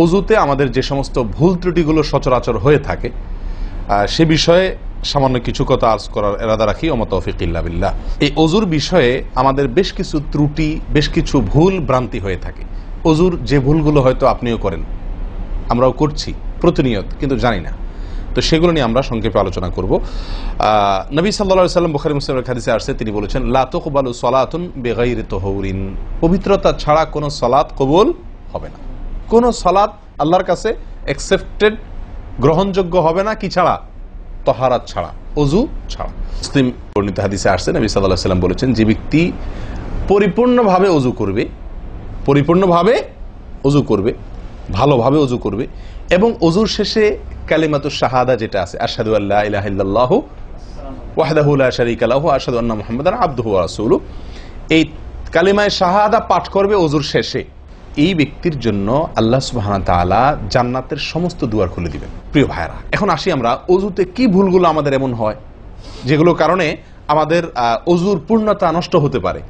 অজুতে আমাদের যে সমস্ত ভুল ত্রুটিগুলো সচরাচর হয়ে থাকে সে বিষয়ে সামান্য কিছু কথা আর্জ করার এরাদা রাখি। ওয়া মা তাওফীক ইল্লা বিল্লাহ। এই অজুর বিষয়ে আমাদের বেশ কিছু ত্রুটি, বেশ কিছু ভুল ভ্রান্তি হয়ে থাকে। অজুর যে ভুলগুলো হয়তো আপনিও করেন, আমরাও করছি প্রতিনিয়ত, কিন্তু জানি না। তো সেগুলো নিয়ে আমরা সংক্ষেপে আলোচনা করব। নবী সাল্লাল্লাহু আলাইহি সাল্লাম বুখারী মুসলিমের হাদিসে আসছে, তিনি বলেছেন, লা তুকবালু সালাতুন বিগাইরি তাহুরিন, পবিত্রতা ছাড়া কোনো সালাত কবুল হবে না। কোনো সালাত আল্লাহর কাছে অ্যাকসেপ্টেড, গ্রহণযোগ্য হবে না কি ছাড়া? তাহারাত ছাড়া, অজু ছাড়া। মুসলিম বর্ণিত হাদিসে আসছে, নবী সাল্লাল্লাহু আলাইহি সাল্লাম বলেছেন, যে ব্যক্তি পরিপূর্ণভাবে অজু করবে, পরিপূর্ণভাবে অজু করবে, ভালোভাবে অজু করবে, এবং অজুর শেষে কালিমাতুশ শাহাদা যেটা আছে, আশহাদু আল্লা ইলাহা ইল্লাল্লাহু ওয়াহদাহু লা শারীকা লাহু ওয়া আশহাদু আন্না মুহাম্মাদান আবদুহু ওয়া রাসূলুহু, এই কালিমায়ে শাহাদা পাঠ করবে অজুর শেষে, এই ব্যক্তির জন্য আল্লাহ সুবহানাহু ওয়া তাআলা জান্নাতের সমস্ত দুয়ার খুলে দিবেন। প্রিয় ভাইরা, এখন আসি আমরা অজুতে কি ভুলগুলো আমাদের এমন হয় যেগুলোর কারণে আমাদের অজুর পূর্ণতা নষ্ট হতে পারে।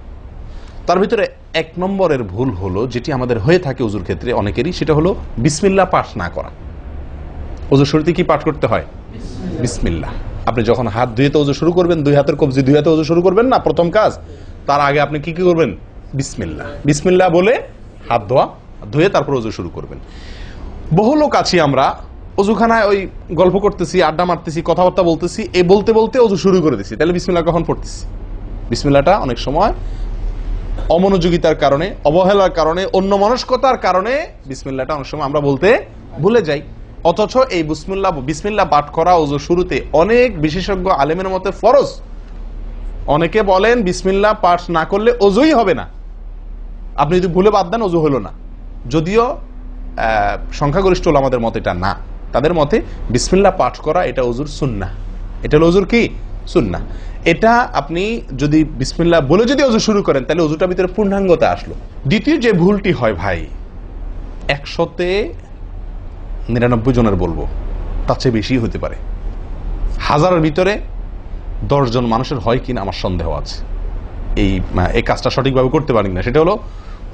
তার ভিতরে এক নম্বরের ভুল হলো, যেটি আমাদের হয়ে থাকে অজুর ক্ষেত্রে অনেকেরই, সেটা হলো বিসমিল্লাহ পাঠ না করা। অজুর শুরুতে কি পাঠ করতে হয়? বিসমিল্লাহ। আপনি যখন হাত ধুয়ে তো অজু শুরু করবেন, দুই হাতের কবজি দুই হাতে অজু শুরু করবেন না, প্রথম কাজ, তার আগে আপনি কি কি করবেন? বিসমিল্লাহ, বিসমিল্লাহ বলে হাত ধুয়ে তারপর অজু শুরু করবেন। বহু লোক আছি আমরা, অজুখানায় ওই গল্প করতেছি, আড্ডা মারতেছি, কথাবার্তা বলতেছি, এই বলতে বলতে অজু শুরু করে দিছি। তাহলে বিসমিল্লাহ কখন পড়তেছি? বিসমিল্লাহটা অনেক সময় অমনোযোগিতার কারণে, অবহেলার কারণে, অন্যমনস্কতার কারণে বিসমিল্লাহটা অনেক সময় আমরা বলতে ভুলে যাই। অথচ এই বিসমিল্লাহ পাঠ করা অজু শুরুতে অনেক বিশেষজ্ঞ আলেমের মতে ফরজ। অনেকে বলেন বিসমিল্লাহ পাঠ না করলে অজুই হবে না, আপনি যদি ভুলে বাদ দেন অজু হলো না। যদিও সংখ্যাগরিষ্ঠ ওলামাদের মতে এটা না, তাদের মতে বিসমিল্লাহ পাঠ করা এটা অজুর সুন্নাহ। এটা হলো অজুর কি? সুন্নাহ। এটা আপনি যদি বিসমিল্লাহ বলে যদি অজু শুরু করেন, তাহলে অজুটার ভিতরে পূর্ণাঙ্গতা আসলো। দ্বিতীয় যে ভুলটি হয় ভাই, 100-99 জনের বলবো, তার চেয়ে বেশি হতে পারে, হাজারের ভিতরে 10 জন মানুষের হয় কিনা আমার সন্দেহ আছে এই কাজটা সঠিকভাবে করতে পারি না। সেটা হলো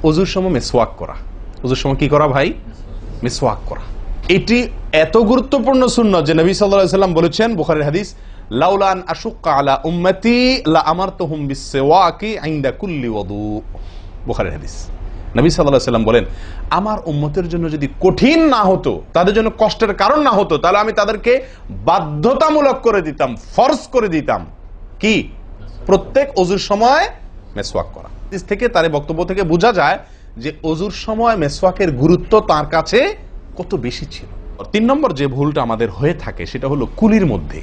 অজুর সময় মিসওয়াক করা। অজুর সময় কি করা ভাই? মিসওয়াক করা। এটি এত গুরুত্বপূর্ণ সুন্নাত যে নবী সাল্লাল্লাহু আলাইহি ওয়াসাল্লাম বলেছেন, বুখারীর হাদিস, লাউলা আন আশুক্কা আলা উম্মতি লা আমারতুহুম বিসওয়াকি ইনদা কুল্লি ওযু। বুখারীর হাদিস। নবী সাল্লাল্লাহু আলাইহি ওয়াসাল্লাম বলেন, আমার উম্মতের জন্য যদি কঠিন না হতো, তাদের জন্য কষ্টের কারণ না হতো, তাহলে আমি তাদেরকে বাধ্যতামূলক করে দিতাম, ফরজ করে দিতাম কি? প্রত্যেক অজুর সময় মিসওয়াক করা। হাদিস থেকে, তার বক্তব্য থেকে বোঝা যায় যে অজুর সময় মিসওয়াকের গুরুত্ব তার কাছে কত বেশি ছিল। 3 নম্বর যে ভুলটা আমাদের হয়ে থাকে সেটা হলো কুলির মধ্যে।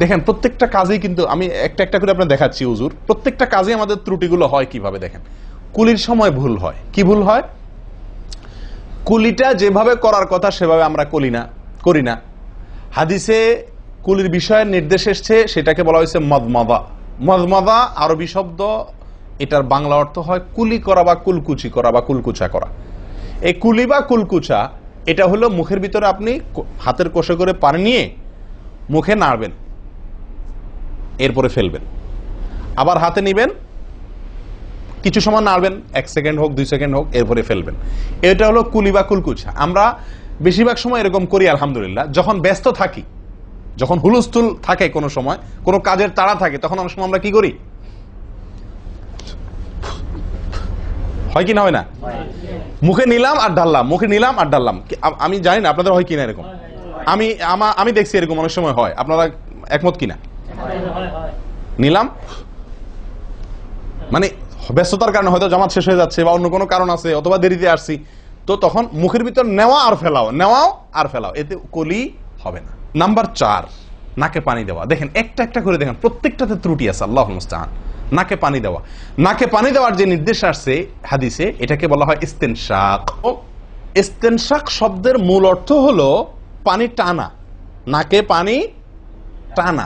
দেখেন প্রত্যেকটা কাজেই কিন্তু, আমি একটা একটা করে আপনার দেখাচ্ছি অজুর প্রত্যেকটা কাজে আমাদের ত্রুটিগুলো হয় কিভাবে। দেখেন কুলির সময় ভুল হয়। কি ভুল হয়? কুলিটা যেভাবে করার কথা সেভাবে আমরা করি না। হাদিসে কুলির বিষয়ের নির্দেশ এসছে, সেটাকে বলা হয়েছে মদমাদা। মদমাদা আরবি শব্দ, এটার বাংলা অর্থ হয় কুলি করা বা কুলকুচি করা বা কুলকুচা করা। এই কুলি বা কুলকুচা এটা হলো মুখের ভিতরে আপনি হাতের কষে করে পানি নিয়ে মুখে নাড়বেন, এরপরে ফেলবেন, আবার হাতে নিবেন, কিছু সময় নাড়বেন, 1 সেকেন্ড হোক 2 সেকেন্ড হোক, এরপরে ফেলবেন। এটা হলো কুলি বা কুলকুচা। আমরা বেশিরভাগ সময় এরকম করি আলহামদুলিল্লাহ। যখন ব্যস্ত থাকি, যখন হুলস্থুল থাকে, কোনো সময় কোনো কাজের তাড়া থাকে, তখন অনেক সময় আমরা কি করি? হয় কি না হয় না? মুখে নিলাম আর ঢাললাম, মুখে নিলাম আর ঢাললাম। আমি জানি না আপনাদের হয় কিনা এরকম। আমি দেখছি এরকম অনেক সময় হয়। আপনারা একমত কিনা? নিলাম মানে ব্যস্ততার কারণে, হয়তো জামাত শেষ হয়ে যাচ্ছে বা অন্য কোনো কারণ আছে, অথবা দেরিতে আসছি, তো তখন মুখের ভিতর নেওয়া আর ফেলাও, নেওয়াও আর ফেলাও, এতে কলি হবে না। নাম্বার 4, নাকে পানি দেওয়া। দেখেন একটা একটা করে দেখেন, প্রত্যেকটাতে ত্রুটি আছে। আল্লাহুল মুস্তাআন। নাকে পানি দেওয়া, নাকে পানি দেওয়ার যে নির্দেশ আসছে হাদিসে, এটাকে বলা হয় ইস্তেনশাক। ইস্তেনশাক শব্দের মূল অর্থ হলো পানি টানা, নাকে পানি টানা।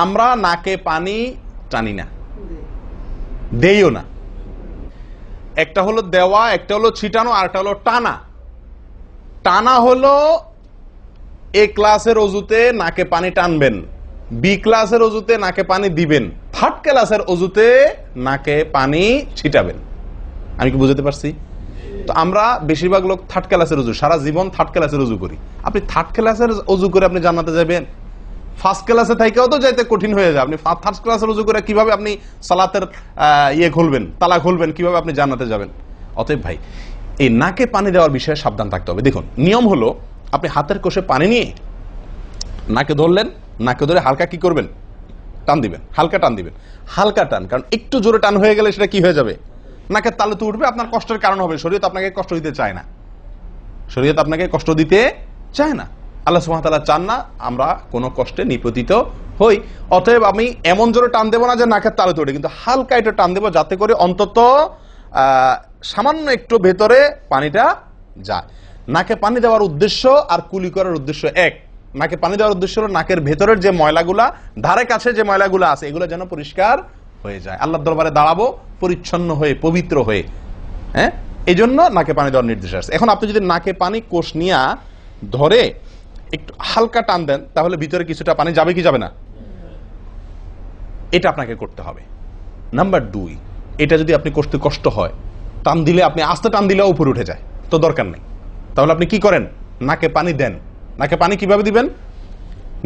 আমরা নাকে পানি টানি না, দেইও না। একটা হলো দেওয়া, একটা হলো ছিটানো, আর একটা হলো টানা। টানা হলো এ ক্লাসের অজুতে নাকে পানি টানবেন, বি ক্লাসের অজুতে নাকে পানি দিবেন, থার্ড ক্লাসের অজুতে নাকে পানি ছিটাবেন। আমি কি বুঝাতে পারছি? তো আমরা বেশিরভাগ লোক থার্ড ক্লাসের অজু, সারা জীবন থার্ড ক্লাসের অজু করি। আপনি থার্ড ক্লাসের অজু করে আপনি জান্নাতে যাবেন? ফার্স্ট ক্লাসে থাকেও তো যাইতে কঠিন হয়ে যায়। আপনি থার্ড ক্লাসের অজু করে কিভাবে আপনি সালাতের খুলবেন, তালা খুলবেন, কিভাবে আপনি জান্নাতে যাবেন? অতএব ভাই, এই নাকে পানি দেওয়ার বিষয়ে সাবধান থাকতে হবে। দেখুন, নিয়ম হলো আপনি হাতের কোষে পানি নিয়ে নাকে ধরলেন, নাকে ধরে হালকা কি করবেন? টান দিবেন, হালকা টান দিবেন, হালকা টান। কারণ একটু জোরে টান হয়ে গেলে সেটা কি হয়ে যাবে? নাকের তালু তো উঠবে, আপনার কষ্টের কারণ হবে। শরীয়ত আপনাকে কষ্ট দিতে চায় না, শরীয়ত আপনাকে কষ্ট দিতে চায় না। আল্লাহ সুবহানাহু ওয়া তাআলা চান না আমরা কোনো কষ্টে নিপতিত হই। অতএব আমি এমন জোরে টান দেবো না যে নাকের তালু তো উঠে, কিন্তু হালকা একটু টান দেবো যাতে করে অন্তত সামান্য একটু ভেতরে পানিটা যায়। নাকে পানি দেওয়ার উদ্দেশ্য আর কুলি করার উদ্দেশ্য এক। নাকে পানি দেওয়ার উদ্দেশ্য হলো নাকের ভেতরের যে ময়লাগুলা, ধারে কাছে যে ময়লাগুলো আছে, এগুলো যেন পরিষ্কার হয়ে যায়। আল্লাহর দরবারে দাঁড়াবো পরিচ্ছন্ন হয়ে, পবিত্র হয়ে। হ্যাঁ, এই জন্য নাকে পানি দেওয়ার নির্দেশ আছে। এখন আপনি যদি নাকে পানি কোষ নিয়ে ধরে একটু হালকা টান দেন, তাহলে ভিতরে কিছুটা পানি যাবে কি যাবে না? এটা আপনাকে করতে হবে। নাম্বার 2, এটা যদি আপনি করতে কষ্ট হয়, টান দিলে, আপনি আস্তে টান দিলেও উপরে উঠে যায়, তো দরকার নেই। তাহলে আপনি কি করেন? নাকে পানি দেন। নাকে পানি কিভাবে দিবেন?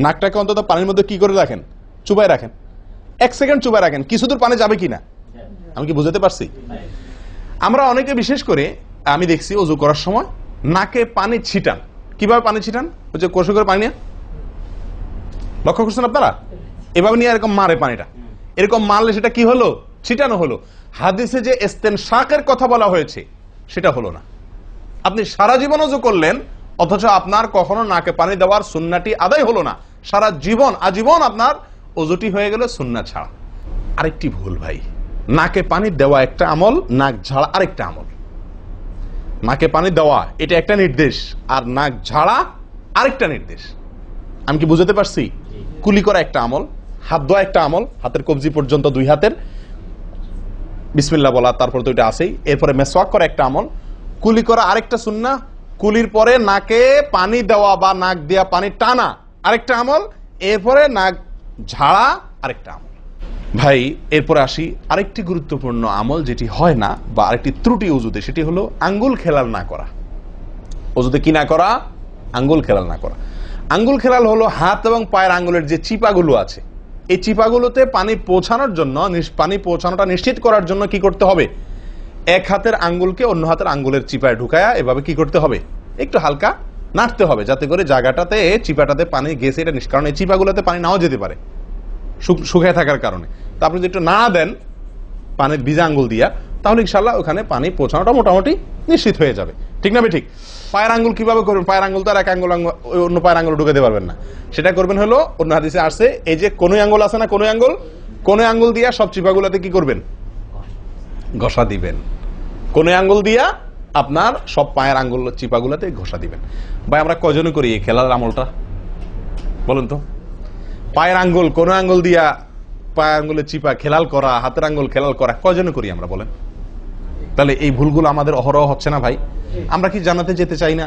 নাকটাকে অন্তত পানির মধ্যে কি করে রাখেন? চুবাই রাখেন, 1 সেকেন্ড চুবাই রাখেন। কিছু দূর পানি যাবে কিনা আমি কি বুঝাতে পারছি? আমরা অনেকে বিশেষ করে আমি দেখছি ওযু করার সময় নাকে পানি ছিটান। কিভাবে পানি ছিটান? ওই যে কষে করে পানি নিয়ে, লক্ষ্য করছেন আপনারা? এভাবে নিয়ে এরকম মারে পানিটা, এরকম মারলে সেটা কি হলো? ছিটানো হলো। হাদিসে যে ইস্তেনশাকের কথা বলা হয়েছে সেটা হলো না। আপনি সারা জীবন ওযু করলেন, অথচ আপনার কখনো নাকে পানি দেওয়ার সুন্নাহটি আদায় হলো না। সারা জীবন, আজীবন আপনার ওযুটি হয়ে গেল সুন্নাহ ছাড়া। আরেকটি ভুল ভাই, নাকে পানি দেওয়া একটা আমল, নাক ঝাড়া আরেকটা আমল। নাকে পানি দেওয়া এটা একটা নির্দেশ, আর নাক ঝাড়া আরেকটা নির্দেশ। আমি কি বুঝাতে পারছি? কুলি করা একটা আমল, হাত ধোয়া একটা আমল, হাতের কবজি পর্যন্ত 2 হাতের বিসমিল্লাহ বলা, তারপর তো এটা আছেই। এরপরে মেসওয়াক করা একটা আমল, কুলি করা আরেকটা সুন্নাহ, কুলির পরে নাকে পানি দেওয়া বা নাক দিয়া পানি টানা আরেকটা আমল, এরপরে নাক ঝাড়া আরেকটা আমল। ভাই, এরপরে আসি আরেকটি গুরুত্বপূর্ণ আমল যেটি হয় না, বা আরেকটি ত্রুটি ওযুতে, সেটি হলো আঙ্গুল খেলাল না করা। ওযুতে কি না করা? আঙ্গুল খেলাল না করা। আঙ্গুল খেলাল হলো হাত এবং পায়ের আঙ্গুলের যে চিপাগুলো আছে, এই চিপাগুলোতে পানি পৌঁছানোর জন্য, পানি পৌঁছানোটা নিশ্চিত করার জন্য কি করতে হবে? এক হাতের আঙ্গুলকে অন্য হাতের আঙ্গুলের চিপায় ঢুকায়া এভাবে কি করতে হবে? একটু হালকা নাড়তে হবে, যাতে করে জায়গাটাতে, চিপাটাতে পানি গেছে এটা কারণ এই চিপাগুলোতে পানি নাও যেতে পারে শুকিয়ে থাকার কারণে। তা আপনি যদি একটু নাড়া দেন পানির ভিজা আঙ্গুল দিয়া, তাহলে ইনশাআল্লাহ ওখানে পানি পৌঁছানোটা মোটামুটি নিশ্চিত হয়ে যাবে। ঠিক না? ঠিক। পায়ের আঙ্গুল কিভাবে করবেন? পায়ের আঙ্গুল তো আর এক আঙ্গুল অন্য পায়ের আঙ্গুল ঢুকাতে পারবেন না। সেটা করবেন হলো, অন্য হাদিসে আসছে, এই যে কনুই আঙ্গুল আছে না, কনুই আঙ্গুল দিয়া সব চিপাগুলোতে কি করবেন? ঘষা দিবেন। কনুই আঙ্গুল দিয়া আপনার সব পায়ের আঙ্গুল চিপাগুলোতে ঘষা দিবেন। ভাই, আমরা কজনে করি এই খেলার আমলটা বলুন তো? পায়ের আঙ্গুল, কনুই আঙ্গুল দিয়া পায়ের আঙ্গুলের চিপা খেলাল করা, হাতের আঙ্গুল খেলাল করা, কজনে করি আমরা বলেন? তাহলে এই ভুলগুলো আমাদের অহরহ হচ্ছে না ভাই? আমরা কি জান্নাতে যেতে চাই না?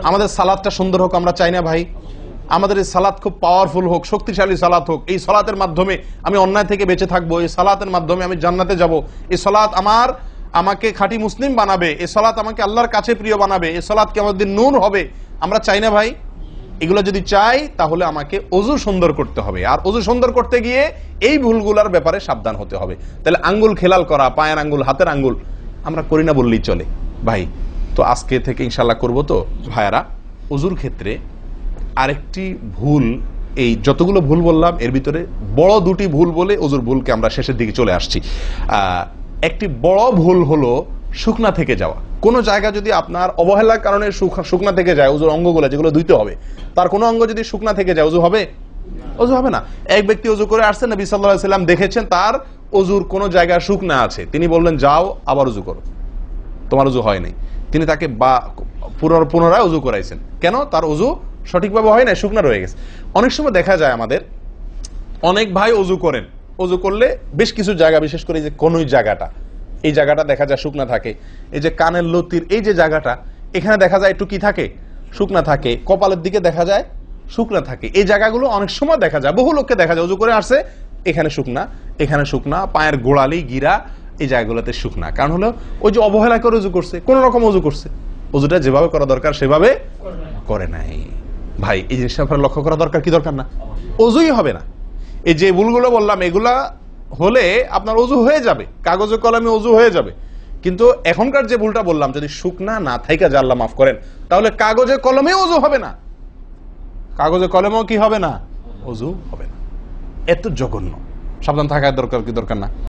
আমাদের সালাতটা সুন্দর হোক আমরা চাই না ভাই? আমাদের এই সালাত খুব পাওয়ারফুল হোক, শক্তিশালী সালাত হোক। এই সালাতের মাধ্যমে আমি অন্যায় থেকে বেঁচে থাকবো, এই সালাতের মাধ্যমে আমি জান্নাতে যাব। এই সালাত আমাকে খাঁটি মুসলিম বানাবে, এই সালাত আমাকে আল্লাহর কাছে প্রিয় বানাবে, এই সালাত কি আমাদের নূর হবে। আমরা চাই না ভাই? এগুলো যদি চাই তাহলে আমাকে ওযু সুন্দর করতে হবে, আর ওযু সুন্দর করতে গিয়ে এই ভুলগুলোর ব্যাপারে সাবধান হতে হবে। তাহলে আঙ্গুল খেলাল করা, পায়ের আঙ্গুল, হাতের আঙ্গুল আমরা করি না বললেই চলে ভাই। তো আজকে থেকে ইনশাআল্লাহ করবো। তো ভাইয়ারা, ওযুর ক্ষেত্রে আরেকটি ভুল, এই যতগুলো ভুল বললাম এর ভিতরে বড় 2টি ভুল বলে ওযুর ভুলকে আমরা শেষের দিকে চলে আসছি। একটি বড় ভুল হলো শুকনা থেকে যাওয়া। কোন জায়গা যদি আপনার অবহেলার কারণে শুকনা থেকে যায়, ওযুর অঙ্গগুলো যেগুলো ধুইতে হবে, তার কোনো অঙ্গ যদি শুকনা থেকে যায়, ওযু হবে? ওযু হবে না। এক ব্যক্তি ওযু করে আসছেন, নবী সাল্লাল্লাহু আলাইহি ওয়াসাল্লাম দেখেছেন তার ওযুর কোন জায়গা শুকনা আছে, তিনি বললেন যাও আবার ওযু করো, তোমার ওযু হয় নাই। তিনি তাকে পুনরায় ওযু করাইছেন। কেন? তার ওযু সঠিকভাবে হয় না, শুকনা রয়ে গেছে। অনেক সময় দেখা যায় আমাদের অনেক ভাই ওযু করেন, ওযু করলে বেশ কিছু জায়গা, বিশেষ করে যে কোন জায়গাটা, এই জায়গাটা দেখা যায় শুকনা থাকে। এই যে কানের লতির এই যে জায়গাটা, এখানে দেখা যায় একটু কি থাকে? শুকনা থাকে। কপালের দিকে দেখা যায় শুকনা থাকে। এই জায়গাগুলো অনেক সময় দেখা যায়, বহু লোককে দেখা যায় ওযু করে আসছে, এখানে শুকনা, এখানে শুকনা, পায়ের গোড়ালি, গিরা, এই জায়গাগুলোতে শুকনা। কারণ হলো ওই যে অবহেলা করে উজু করছে, কোন রকম উজু করছে, উজুটা যেভাবে করা দরকার সেভাবে করে নাই। ভাই এই জিনিসটা আপনার লক্ষ্য করা দরকার কি দরকার না? অজুই হবে না। এই যে ভুলগুলো বললাম এগুলা হলে আপনার অজু হয়ে যাবে, কাগজে কলমে অজু হয়ে যাবে। কিন্তু এখনকার যে ভুলটা বললাম, যদি শুকনা না থাইকা যা আল্লাহ মাফ করেন, তাহলে কাগজে কলমেও অজু হবে না, কাগজে কলমেও কি হবে না? অজু হবে না। এত জঘন্য। সাবধান থাকার দরকার কি দরকার না?